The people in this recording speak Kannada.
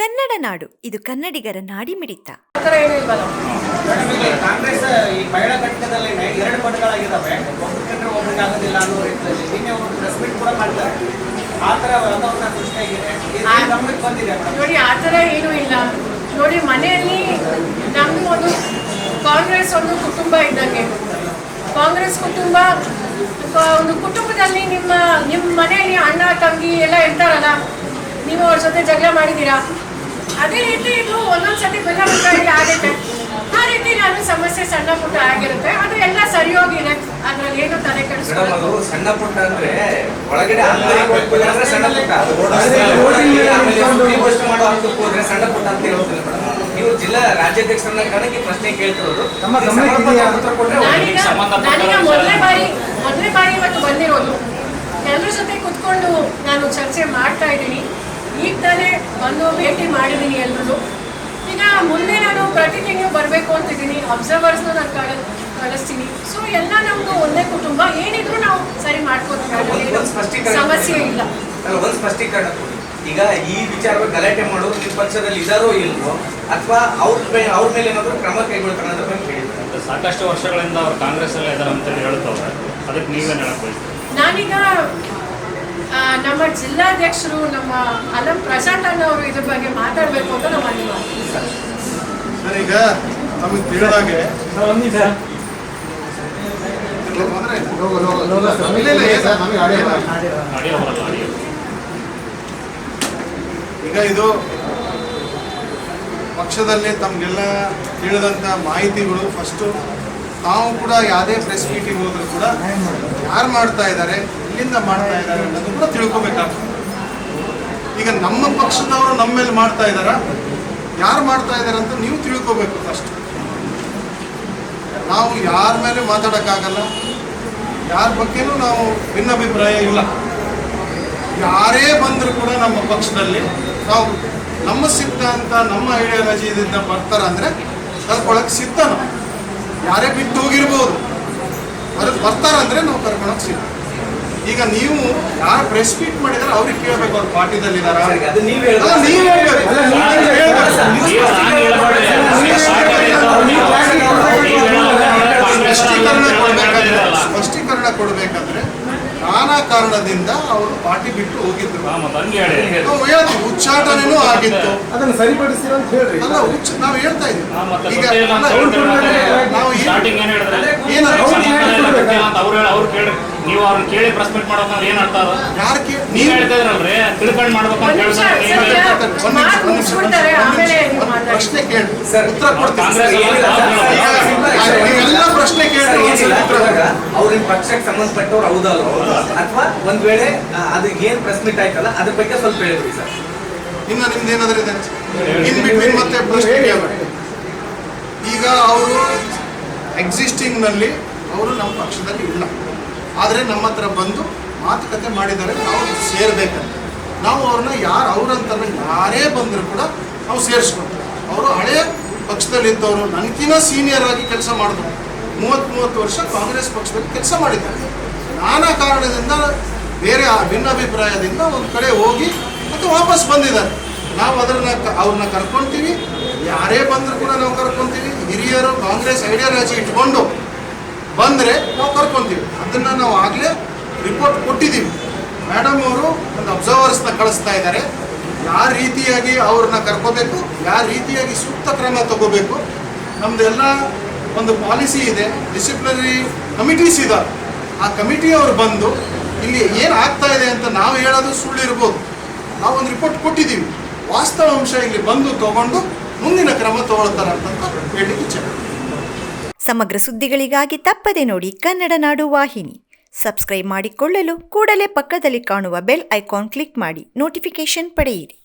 ಕನ್ನಡ ನಾಡು, ಇದು ಕನ್ನಡಿಗರ ನಾಡಿಮಿಡಿತ. ಕಾಂಗ್ರೆಸ್ ಈ ಮಹಿಳಾ ಘಟಕದಲ್ಲಿ 2 ಪಟ್ಟಗಳಾಗಿದ್ದಾವೆ, ಒಬ್ಬರು ಒಬ್ಬರಿಗೆ ಆಗೋದಿಲ್ಲ ಅನ್ನೋ ರೀತಿಯಲ್ಲಿ ನಿನ್ನೆ ಒಂದು ಪ್ರೆಸ್ ಮೀಟ್ ಕೂಡ ಮಾಡ್ತಾರೆ. ಆ ಥರ ವಾತಾವರಣ ಸೃಷ್ಟಿಯಾಗಿದೆ, ಗಮನಕ್ಕೆ ಬಂದಿದೆ ನೋಡಿ. ಆ ಥರ ಏನೂ ಇಲ್ಲ ನೋಡಿ. ಮನೆಯಲ್ಲಿ ನಮ್ಮದು ಒಂದು ಕಾಂಗ್ರೆಸ್ ಒಂದು ಕುಟುಂಬ ಇದ್ದಂಗೆ. ಕಾಂಗ್ರೆಸ್ ಕುಟುಂಬ ಒಂದು ಕುಟುಂಬದಲ್ಲಿ ನಿಮ್ಮ ಮನೆಯಲ್ಲಿ ಅಣ್ಣ ತಂಗಿ ಎಲ್ಲ ಇರ್ತಾರಲ್ಲ, ನೀವು ಅವ್ರ ಜೊತೆ ಜಗಳ ಮಾಡಿದ್ದೀರಾ. ಅದೇ ರೀತಿ ಇದು ಒಂದೊಂದ್ಸತಿ ಭಿನ್ನಾಭಿಪ್ರಾಯ ಆಗುತ್ತೆ. ಆ ರೀತಿ ನಾನು ಸಮಸ್ಯೆ ಸಣ್ಣ ಪುಟ್ಟ ಆಗಿರುತ್ತೆ, ಅದು ಎಲ್ಲ ಸರಿ ಹೋಗಿದೆ. ಅದ್ರಲ್ಲಿ ಏನು ತಲೆ ಕೆಡಿಸ್ಕೊಳ್ಳೋದು. ಸಣ್ಣ ಪುಟ್ಟ ಅಂದ್ರೆ ಒಳಗಡೆ ಸಣ್ಣ ಪುಟ್ಟ ಸಣ್ಣ ಪುಟ್ಟ ಅಂತ ಹೇಳೋದಿಲ್ಲ ಮೇಡಮ್. ನೀವು ಜಿಲ್ಲಾ ರಾಜ್ಯಾಧ್ಯಕ್ಷರನ್ನ ಕಾರಣಕ್ಕೆ ಪ್ರಶ್ನೆ ಕೇಳ್ತಿರೋದು. ನಾನೀಗ ಮೊದಲನೇ ಬಾರಿ ಇವತ್ತು ಬಂದಿರೋದು. ಎಲ್ಲರ ಜೊತೆ ಕುತ್ಕೊಂಡು ನಾನು ಚರ್ಚೆ ಮಾಡ್ತಾ ಇದ್ದೀನಿ. ಈಗ ತಾನೇ ಬಂದು ಭೇಟಿ ಮಾಡಿದ್ದೀನಿ ಎಲ್ಲರೂ. ಈಗ ಮುಂದೆ ನಾನು ಪ್ರತಿ ತಿಂಗಳು ಬರಬೇಕು ಅಂತಿದ್ದೀನಿ. ಅಬ್ಸರ್ವರ್ಸ್ನ ನಾನು ಕಳಿಸ್ತೀನಿ. ಸೊ ಎಲ್ಲ ನಮ್ದು ಒಂದೇ ಕುಟುಂಬ, ಏನಿದ್ರು ನಾವು ಸರಿ ಮಾಡ್ಕೋತೀವಿ, ಸಮಸ್ಯೆ ಇಲ್ಲ. ಒಂದು ಸ್ಪಷ್ಟೀಕರಣ ಕೊಡಿ. ಈಗ ಈ ವಿಚಾರವಾಗಿ ಗಲಾಟೆ ಮಾಡೋರು ನಿಮ್ಮ ಪಕ್ಷದಲ್ಲಿ ಇದಾರೋ ಇಲ್ವೋ, ಅಥವಾ ಅವ್ರ ಮೇಲೆ ಏನಾದರೂ ಕ್ರಮ ಕೈಗೊಳ್ತಾರೆ ಅನ್ನೋದ್ರ ಬಗ್ಗೆ ಹೇಳಿದ್ದಾರೆ. ಸಾಕಷ್ಟು ವರ್ಷಗಳಿಂದ ಅವ್ರು ಕಾಂಗ್ರೆಸ್ ಅಲ್ಲೇ ಇದ್ದಾರೆ ಅಂತೇಳಿ ಹೇಳ್ತವ್ರೆ, ಅದಕ್ಕೆ ನೀವೇನು ಹೇಳಕ್ ಬಯಸ್ತೀರಿ? ನಾನೀಗ ನಮ್ಮ ಜಿಲ್ಲಾಧ್ಯಕ್ಷರು ನಮ್ಮ ಅಲಂ ಪ್ರಶಾಂತ್ ಅವರು ಇದ್ರ ಬಗ್ಗೆ ಮಾತಾಡಬೇಕು ಅಂತ ನಮ್ಮ ಅನಿವಾರ್ಯ. ಸರ್, ಈಗ ನಮಗೆ ತಿಳಿದಾಗೆ ಈಗ ಇದು ಪಕ್ಷದಲ್ಲಿ ತಮಗೆಲ್ಲ ತಿಳಿದಂಥ ಮಾಹಿತಿಗಳು. ಫಸ್ಟು ನಾವು ಕೂಡ ಯಾವುದೇ ಪ್ರೆಸ್ ಮೀಟಿಂಗ್ ಹೋದರೂ ಕೂಡ ಯಾರು ಮಾಡ್ತಾ ಇದ್ದಾರೆ, ಇಲ್ಲಿಂದ ಮಾಡ್ತಾ ಇದ್ದಾರೆ ಅನ್ನೋದು ಕೂಡ ತಿಳ್ಕೊಬೇಕಾಗ್ತದೆ. ಈಗ ನಮ್ಮ ಪಕ್ಷದವರು ನಮ್ಮ ಮೇಲೆ ಮಾಡ್ತಾ ಇದ್ದಾರಾ, ಯಾರು ಮಾಡ್ತಾ ಇದ್ದಾರೆ ಅಂತ ನೀವು ತಿಳ್ಕೊಬೇಕು ಫಸ್ಟ್. ನಾವು ಯಾರ ಮೇಲೆ ಮಾತಾಡೋಕ್ಕಾಗಲ್ಲ, ಯಾರ ಬಗ್ಗೆನೂ ನಾವು ಭಿನ್ನಾಭಿಪ್ರಾಯ ಇಲ್ಲ. ಯಾರೇ ಬಂದರೂ ಕೂಡ ನಮ್ಮ ಪಕ್ಷದಲ್ಲಿ ನಾವು ನಮ್ಮ ಸಿದ್ಧಾಂತ, ನಮ್ಮ ಐಡಿಯಾಲಜಿಯಿಂದ ಬರ್ತಾರಂದರೆ ಕರ್ಕೊಳಕ್ಕೆ ಸಿದ್ಧ. ನಾವು ಯಾರೇ ಬಿಟ್ಟು ಹೋಗಿರ್ಬೋದು, ಬರ್ತಾರಂದ್ರೆ ನಾವು ಕರ್ಕೊಳಕ್ಕೆ ಸಿದ್ಧ. ಈಗ ನೀವು ಯಾರು ಪ್ರೆಸ್ ಮೀಟ್ ಮಾಡಿದಾರೆ ಅವ್ರಿಗೆ ಕೇಳಬೇಕು, ಅವ್ರ ಪಾರ್ಟಿದಲ್ಲಿದ್ದಾರಾ. ಸ್ಪಷ್ಟೀಕರಣ ಕೊಡ್ಬೇಕಂದ್ರೆ ನಾನಾ ಕಾರಣದಿಂದ ಅವರು ಪಾರ್ಟಿ ಬಿಟ್ಟು ಹೋಗಿದ್ರು. ನಾವು ಹೇಳ್ತೀವಿ, ಉಚ್ಚಾಟನೆನೂ ಆಗಿತ್ತು, ಅದನ್ನು ಸರಿಪಡಿಸಿ ಅಂತ ಹೇಳಿ ಅಲ್ಲ. ನಾವು ಹೇಳ್ತಾ ಇದ್ದೀವಿ. ಈಗ ನಾವು ನೀವು ಅವ್ರನ್ನ ಕೇಳಿ ಪ್ರೆಸ್ ಮೀಟ್ ಮಾಡ್ಬೇಕಂದ್ರೆ ಏನ್ ಅರ್ಥ? ಯಾರು ನೀವು ಹೇಳ್ತಾ ಇದ್ರಲ್ರಿ, ತಿಳ್ಕೊಂಡು ಮಾಡ್ಬೇಕಂತ ಪ್ರಶ್ನೆ ಕೇಳಿ ಉತ್ತರ ಕೊಡ್ತೀನಿ. ಪ್ರಶ್ನೆ ಕೇಳಿ ಅವ್ರ ಪಕ್ಷಕ್ಕೆ ಸಂಬಂಧಪಟ್ಟವ್ರು ಹೌದಲ್ಲ, ಅಥವಾ ಒಂದ್ ವೇಳೆ ಅದು ಏನ್ ಪ್ರೆಸ್ ಮೀಟ್ ಆಯ್ತಲ್ಲ ಅದ್ರ ಬಗ್ಗೆ ಸ್ವಲ್ಪ ಹೇಳಿದ್ರಿ ಸರ್. ಇನ್ನು ನಿಮ್ದು ಏನಾದ್ರೂ ಇದೆ ಇನ್ ಬಿಟ್ವೀನ್ ಮತ್ತೆ ಪ್ರಶ್ನೆ ಕೇಳಬೇಕು. ಈಗ ಅವರು ಎಕ್ಸಿಸ್ಟಿಂಗ್ನಲ್ಲಿ ಅವರು ನಮ್ಮ ಪಕ್ಷದಲ್ಲಿ ಇಲ್ಲ, ಆದರೆ ನಮ್ಮ ಹತ್ರ ಬಂದು ಮಾತುಕತೆ ಮಾಡಿದ್ದಾರೆ, ನಾವು ಸೇರ್ಬೇಕಂತ. ನಾವು ಅವ್ರನ್ನ ಅವ್ರಂತಾರೆ ಯಾರೇ ಬಂದರೂ ಕೂಡ ನಾವು ಸೇರಿಸ್ಕೊಳ್ತೀವಿ. ಅವರು ಹಳೆಯ ಪಕ್ಷದಲ್ಲಿ ಇದ್ದವರು, ನನಗಿನ್ನ ಸೀನಿಯರ್ ಆಗಿ ಕೆಲಸ ಮಾಡಿದ್ರು. 30 ವರ್ಷ ಕಾಂಗ್ರೆಸ್ ಪಕ್ಷದಲ್ಲಿ ಕೆಲಸ ಮಾಡಿದ್ದಾರೆ. ನಾನಾ ಕಾರಣದಿಂದ ಬೇರೆ ಭಿನ್ನಾಭಿಪ್ರಾಯದಿಂದ ಒಂದು ಕಡೆ ಹೋಗಿ ಮತ್ತು ವಾಪಸ್ ಬಂದಿದ್ದಾರೆ. ನಾವು ಅವ್ರನ್ನ ಕರ್ಕೊಳ್ತೀವಿ. ಯಾರೇ ಬಂದರೂ ಕೂಡ ನಾವು ಕರ್ಕೊತೀವಿ. ಹಿರಿಯರು ಕಾಂಗ್ರೆಸ್ ಐಡಿಯಾಲಜಿ ಇಟ್ಕೊಂಡು ಬಂದರೆ ನಾವು ಕರ್ಕೊತೀವಿ. ಅದನ್ನು ನಾವು ಆಗಲೇ ರಿಪೋರ್ಟ್ ಕೊಟ್ಟಿದ್ದೀವಿ. ಮೇಡಮ್ ಅವರು ಒಂದು ಅಬ್ಸರ್ವರ್ಸ್ನ ಕಳಿಸ್ತಾ ಇದ್ದಾರೆ. ಯಾವ ರೀತಿಯಾಗಿ ಅವ್ರನ್ನ ಕರ್ಕೋಬೇಕು, ಯಾವ ರೀತಿಯಾಗಿ ಸೂಕ್ತ ಕ್ರಮ ತಗೋಬೇಕು. ನಮ್ಮದೆಲ್ಲ ಒಂದು ಪಾಲಿಸಿ ಇದೆ, ಡಿಸಿಪ್ಲಿನರಿ ಕಮಿಟೀಸ್ ಇದ್ದಾವೆ. ಆ ಕಮಿಟಿಯವರು ಬಂದು ಇಲ್ಲಿ ಏನು ಆಗ್ತಾ ಇದೆ ಅಂತ ನಾವು ಹೇಳೋದು ಸುಳ್ಳಿರ್ಬೋದು. ನಾವು ಒಂದು ರಿಪೋರ್ಟ್ ಕೊಟ್ಟಿದ್ದೀವಿ. ವಾಸ್ತವಾಂಶ ಇಲ್ಲಿ ಬಂದು ತಗೊಂಡು ಮುಂದಿನ ಕ್ರಮ ತಗೊಳ್ತಾರೆ ಅಂತ ಹೇಳಲಿಕ್ಕೆ ಇಚ್ಛೆ. ಸಮಗ್ರ ಸುದ್ದಿಗಳಿಗಾಗಿ ತಪ್ಪದೆ ನೋಡಿ ಕನ್ನಡ ನಾಡು ವಾಹಿನಿ. ಸಬ್ಸ್ಕ್ರೈಬ್ ಮಾಡಿಕೊಳ್ಳಲು ಕೂಡಲೇ ಪಕ್ಕದಲ್ಲಿ ಕಾಣುವ ಬೆಲ್ ಐಕಾನ್ ಕ್ಲಿಕ್ ಮಾಡಿ ನೋಟಿಫಿಕೇಶನ್ ಪಡೆಯಿರಿ.